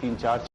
3, 4,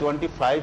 25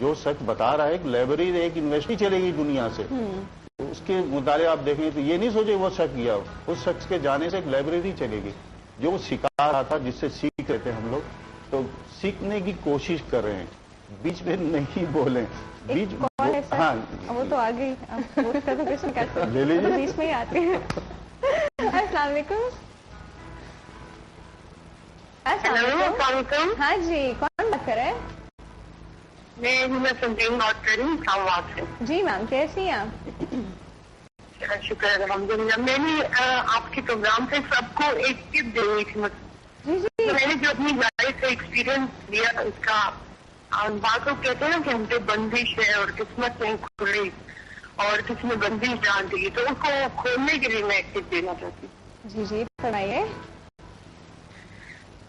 جو شخص بتا رہا ہے کہ لائبریری ایک یونیورسٹی چلے گی دنیا سے، اس کے مطالعے آپ دیکھیں تو یہ نہیں سوچے وہ شخص گیا، اس شخص کے جانے سے ایک لائبریری چلے گی جو وہ سکھا رہا تھا، جس سے سیکھ رہے تھے ہم لوگ. تو سیکھنے کی کوشش کر رہے ہیں، بیچ میں نہیں بولیں. ہاں وہ تو آگے لے لیجیے، بیچ میں ہی آتے ہیں. السلام علیکم. السلام علیکم. ہاں جی، کون بات کر رہے ہیں؟ میں سنجین بات کر رہی ہوں اسلام آباد سے. جی میم، کیسی ہیں آپ؟ شکر الحمدللہ. میں نے آپ کے پروگرام سے سب کو ایک ٹپ دینی تھی. جی جی. میں نے جو اپنی لائف کا ایکسپیرئنس لیا اس کا، بات لوگ کہتے ہیں نا کہ ہم پہ بندش ہے اور قسمت نہیں کھلی اور کسی نے بندش ڈال دی، تو اس کو کھولنے کے لیے میں ایک ٹپ دینا چاہتی ہوں. جی جی فرمائیے.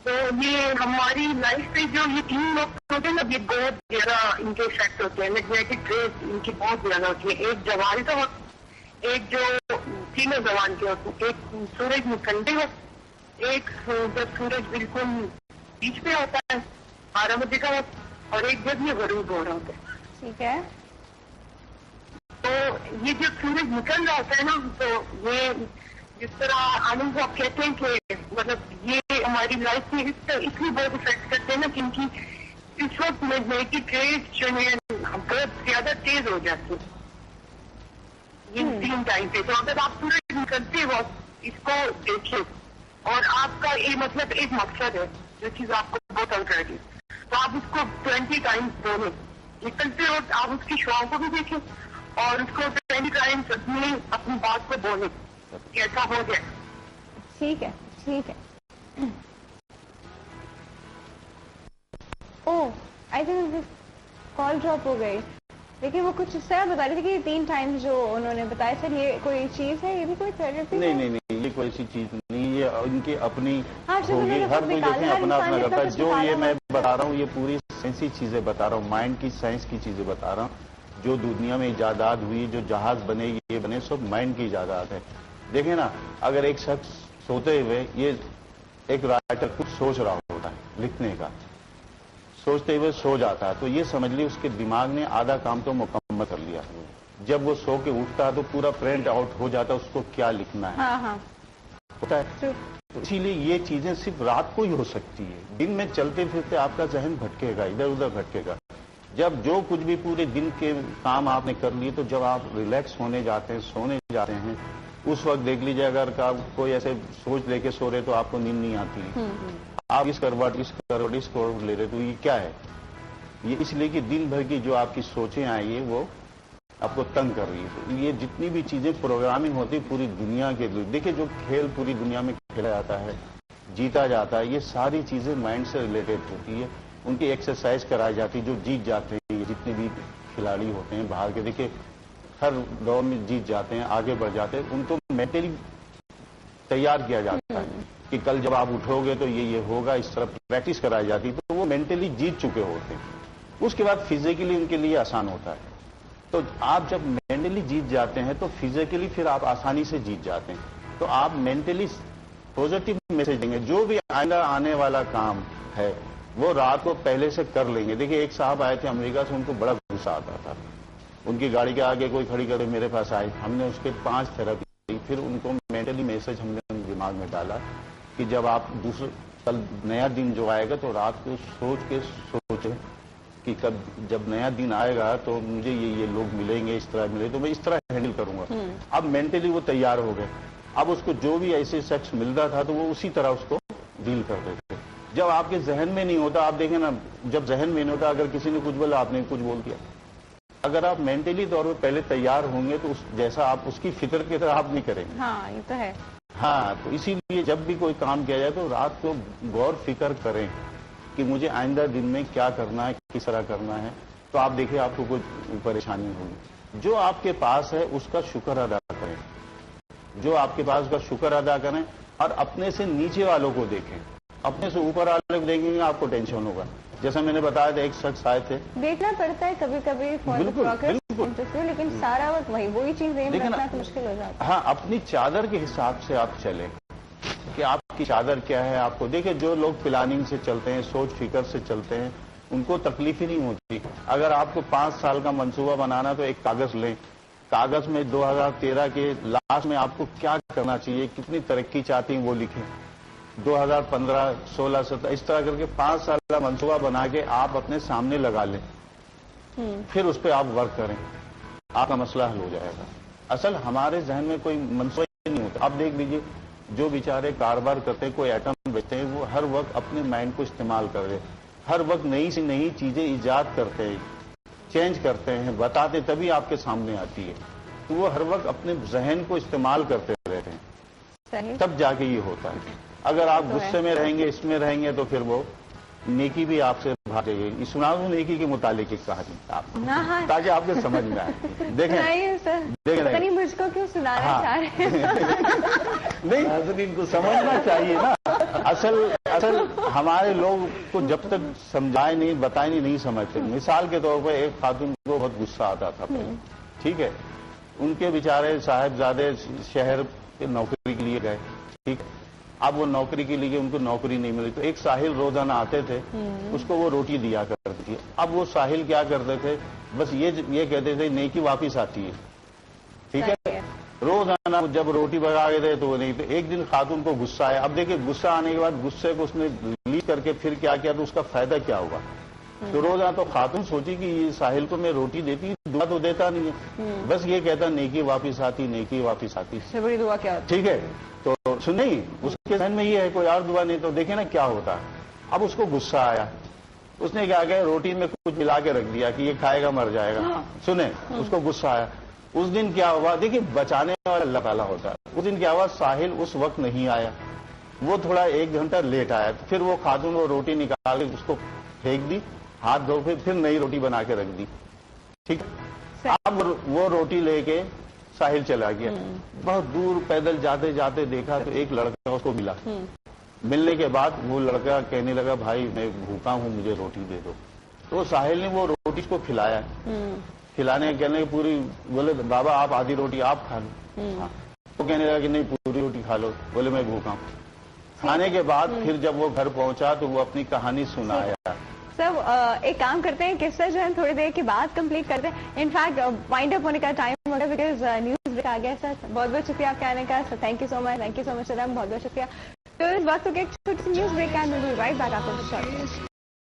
تو یہ ہماری لائف پہ جو یہ 3 لوگ ہوتے ہیں نا، یہ بہت زیادہ ان کے افیکٹ ہوتے ہیں. نیگیٹو ٹریس ان کی بہت زیادہ ہوتی ہے. ایک جوان کا ہوتا، ایک جو تینوں جوان کے ہوتے ہیں. ایک سورج نکلتے ہو، ایک جب سورج بالکل بیچ پہ ہوتا ہے 12 بجے کا وقت، اور ایک جب یہ غروب ہو رہا ہوتا ہے. ٹھیک ہے. تو یہ جب سورج نکل رہا ہوتا ہے نا، تو یہ جس طرح آنند صاحب کہتے ہیں کہ مطلب یہ ہماری لائف میں اس لیے بہت افیکٹ کرتے ہیں نا، کیونکہ اس وقت نیگیٹو ٹریس جو ہے بہت زیادہ تیز ہو جاتی ہے ان 3 ٹائم پہ. تو اگر آپ سورج نکلتے ہو اس کو دیکھیں، اور آپ کا یہ مطلب ایک مقصد ہے جو چیز آپ کو بہت حل کرے گی، تو آپ اس کو 20 ٹائمس بولیں. نکلتے وقت آپ اس کی شعاؤں کو بھی دیکھیں اور اس کو 20 ٹائمس اپنی بات کو بولیں کہ ایسا ہو جائے. ٹھیک ہے ٹھیک ہے. او آئی تھنک کال ڈراپ ہو گئی، لیکن وہ کچھ اس طرح بتا رہی تھی کہ 3 ٹائم جو انہوں نے بتایا. سر یہ کوئی چیز ہے، یہ بھی کوئی تھراپی؟ نہیں، یہ کوئی ایسی چیز نہیں، یہ ان کی اپنی ہوگی. ہر ہر کوئی دیکھیں اپنا اپنا کرتا ہے. جو یہ میں بتا رہا ہوں یہ پوری سائنسی چیزیں بتا رہا ہوں، مائنڈ کی سائنس کی چیزیں بتا رہا ہوں. جو دنیا میں ایجادات ہوئی، جو جہاز بنے یہ بنے، سب مائنڈ کی ایجادات ہے. دیکھیں نا، اگر ایک شخص سوتے ہوئے، یہ ایک رائٹر کچھ سوچ رہا ہوتا ہے لکھنے کا، سوچتے ہوئے سو جاتا ہے، تو یہ سمجھ لی اس کے دماغ نے آدھا کام تو مکمل کر لیا. جب وہ سو کے اٹھتا ہے تو پورا پرنٹ آؤٹ ہو جاتا ہے اس کو کیا لکھنا ہے. ہاں ہوتا ہے. اسی لیے یہ چیزیں صرف رات کو ہی ہو سکتی ہے. دن میں چلتے پھرتے آپ کا ذہن بھٹکے گا، ادھر ادھر بھٹکے گا. جب جو کچھ بھی پورے دن کے کام آپ نے کر لیے، تو جب آپ ریلیکس ہونے جاتے ہیں، سونے جاتے ہیں، اس وقت دیکھ لیجیے اگر کوئی ایسے سوچ لے کے سو رہے تو آپ کو نیند نہیں آتی. آپ اس کروٹ لے رہے تو یہ کیا ہے؟ یہ اس لیے کہ دن بھر کی جو آپ کی سوچیں آئی ہیں وہ آپ کو تنگ کر رہی ہے. یہ جتنی بھی چیزیں پروگرامنگ ہوتی پوری دنیا کے لیے، دیکھیں جو کھیل پوری دنیا میں کھیلا جاتا ہے، جیتا جاتا ہے، یہ ساری چیزیں مائنڈ سے ریلیٹڈ ہوتی ہے. ان کی ایکسرسائز کرائی جاتی ہے. جو جیت جاتے ہیں، یہ جتنے بھی کھلاڑی ہوتے ہیں باہر کے، دیکھیں ہر دور میں جیت جاتے ہیں، آگے بڑھ جاتے ہیں. ان کو مینٹلی تیار کیا جاتا ہے کہ کل جب آپ اٹھو گے تو یہ ہوگا، اس طرح پریکٹس کرائی جاتی ہے. تو وہ مینٹلی جیت چکے ہوتے ہیں. اس کے بعد فزیکلی ان کے لیے آسان ہوتا ہے. تو آپ جب مینٹلی جیت جاتے ہیں تو فزیکلی پھر آپ آسانی سے جیت جاتے ہیں. تو آپ مینٹلی پازیٹیو میسج دیں گے. جو بھی آئندہ آنے والا کام ہے وہ رات کو پہلے سے کر لیں گے. دیکھیں ایک صاحب آئے تھے امریکہ سے، ان کو بڑا غصہ آتا تھا. ان کی گاڑی کے آگے کوئی کھڑی کرے میرے پاس آئی، ہم نے اس کے 5 تھراپی دی. پھر ان کو مینٹلی میسج ہم نے دماغ میں ڈالا کہ جب آپ کل نیا دن جو آئے گا تو رات کو سوچ کے سوچیں کہ جب نیا دن آئے گا تو مجھے یہ لوگ ملیں گے، اس طرح ملے تو میں اس طرح ہینڈل کروں گا. اب مینٹلی وہ تیار ہو گئے. اب اس کو جو بھی ایسے شخص ملتا تھا تو وہ اسی طرح اس کو ڈیل کرتے تھے. جب آپ کے ذہن میں نہیں ہوتا، آپ دیکھیں نا، جب ذہن میں نہیں ہوتا، اگر کسی نے کچھ بولا آپ نے کچھ بول دیا. اگر آپ مینٹلی طور پہ پہلے تیار ہوں گے تو جیسا آپ اس کی فطرت کی طرح آپ نہیں کریں گے. ہاں یہ تو ہے. ہاں، تو اسی لیے جب بھی کوئی کام کیا جائے تو رات کو غور فکر کریں کہ مجھے آئندہ دن میں کیا کرنا ہے، کس طرح کرنا ہے. تو آپ دیکھیں آپ کو کوئی پریشانی ہوگی. جو آپ کے پاس ہے اس کا شکر ادا کریں. جو آپ کے پاس اس کا شکر ادا کریں اور اپنے سے نیچے والوں کو دیکھیں. اپنے سے اوپر والوں کو دیکھیں گے آپ کو ٹینشن ہوگا. جیسا میں نے بتایا تھا ایک شخص آئے تھے، دیکھنا پڑتا ہے کبھی کبھی لیکن سارا وقت وہی چیز رکھنا تو مشکل ہو جاتا ہے. ہاں، اپنی چادر کے حساب سے آپ چلیں کہ آپ کی چادر کیا ہے. آپ کو دیکھیں جو لوگ پلاننگ سے چلتے ہیں، سوچ فکر سے چلتے ہیں، ان کو تکلیف ہی نہیں ہوتی. اگر آپ کو 5 سال کا منصوبہ بنانا تو ایک کاغذ لیں, کاغذ میں 2013 کے لاسٹ میں آپ کو کیا کرنا چاہیے, کتنی ترقی چاہتی ہیں وہ لکھیں. 2015, 16, 17 اس طرح کر کے 5 سال کا منصوبہ بنا کے آپ اپنے سامنے لگا لیں, پھر اس پہ آپ ورک کریں, آپ کا مسئلہ حل ہو جائے گا. اصل ہمارے ذہن میں کوئی منصوبہ نہیں ہوتا. آپ دیکھ لیجئے جو بیچارے کاروبار کرتے ہیں, کوئی آئٹم بیچتے ہیں, وہ ہر وقت اپنے مائنڈ کو استعمال کر رہے, ہر وقت نئی سے نئی چیزیں ایجاد کرتے ہیں, چینج کرتے ہیں, بتاتے تبھی آپ کے سامنے آتی ہے. تو وہ ہر وقت اپنے ذہن کو استعمال کرتے رہتے ہیں, تب جا کے یہ ہوتا ہے. اگر آپ غصے میں رہیں گے, اس میں رہیں گے, تو پھر وہ نیکی بھی آپ سے بھاگے گی. سنا دوں نیکی کے متعلق ایک کہانی آپ تاکہ آپ کو سمجھ میں آئے. دیکھیں مجھ کو کیوں سنانا چاہ رہے ہیں؟ نہیں, ان کو سمجھنا چاہیے نا. اصل ہمارے لوگ کو جب تک سمجھائے نہیں, بتائے نہیں سمجھتے. مثال کے طور پر ایک خاتون کو بہت غصہ آتا تھا, ٹھیک ہے, ان کے بیچارے صاحبزادے شہر کے نوکری کے لیے گئے, ٹھیک. اب وہ نوکری کے لیے ان کو نوکری نہیں ملی, تو ایک ساحل روزانہ آتے تھے, اس کو وہ روٹی دیا کرتی تھی. اب وہ ساحل کیا کرتے تھے, بس یہ کہتے تھے نیکی واپس آتی ہے, ٹھیک ہے. روزانہ جب روٹی بنا کے دے تو وہ نہیں. تو ایک دن خاتون کو غصہ آیا. اب دیکھیں غصہ آنے کے بعد غصے کو اس نے ریلیز کر کے پھر کیا کیا, تو اس کا فائدہ کیا ہوگا. تو روزانہ تو خاتون سوچی کہ یہ ساحل کو میں روٹی دیتی, دعا تو دیتا نہیں ہے, بس یہ کہتا نیکی واپس آتی, نیکی واپس آتی. سے بڑی دعا کیا ہوتی, ٹھیک ہے. تو نہیں, اس کے ذہن میں یہ ہے کوئی اور دعا نہیں. تو دیکھیں نا کیا ہوتا. اب اس کو غصہ آیا, اس نے کیا کہ روٹی میں کچھ ملا کے رکھ دیا کہ یہ کھائے گا مر جائے گا. سنیں, اس کو غصہ آیا. اس دن کیا ہوا, دیکھیے بچانے والا اللہ تعالیٰ ہوتا ہے. اس دن کیا ہوا, ساحل اس وقت نہیں آیا, وہ تھوڑا 1 گھنٹہ لیٹ آیا. پھر وہ خاتون وہ روٹی نکال کے اس کو پھینک دی, ہاتھ دھو کے پھر نئی روٹی بنا کے رکھ دی, ٹھیک. اب وہ روٹی لے کے ساحل چلا گیا. بہت دور پیدل جاتے جاتے دیکھا تو ایک لڑکا اس کو ملا. ملنے کے بعد وہ لڑکا کہنے لگا بھائی میں بھوکا ہوں, مجھے روٹی دے دو. تو ساحل نے وہ روٹی کو کھلایا. کھلانے کہنے پوری, بولے بابا آپ آدھی روٹی آپ کھا لو. تو کہنے لگا کہ نہیں پوری روٹی کھا لو. بولے میں بھوکا ہوں. کھانے کے بعد پھر جب وہ گھر پہنچا تو وہ اپنی کہانی سنایا. سب ایک کام کرتے ہیں, قصہ جو ہے تھوڑی دیر کے بعد کمپلیٹ کرتے ہیں. انفیکٹ وائنڈ اپ ہونے کا ٹائم ہوگا بیکاز نیوز بریک آ گیا. سر بہت بہت شکریہ آپ کے آنے کا. Sir thank you so much, thank you so much sir, بہت بہت شکریہ. تو اس وقت ایک چھوٹی سی نیوز بریک ہے, رائٹ بیک آپ کو.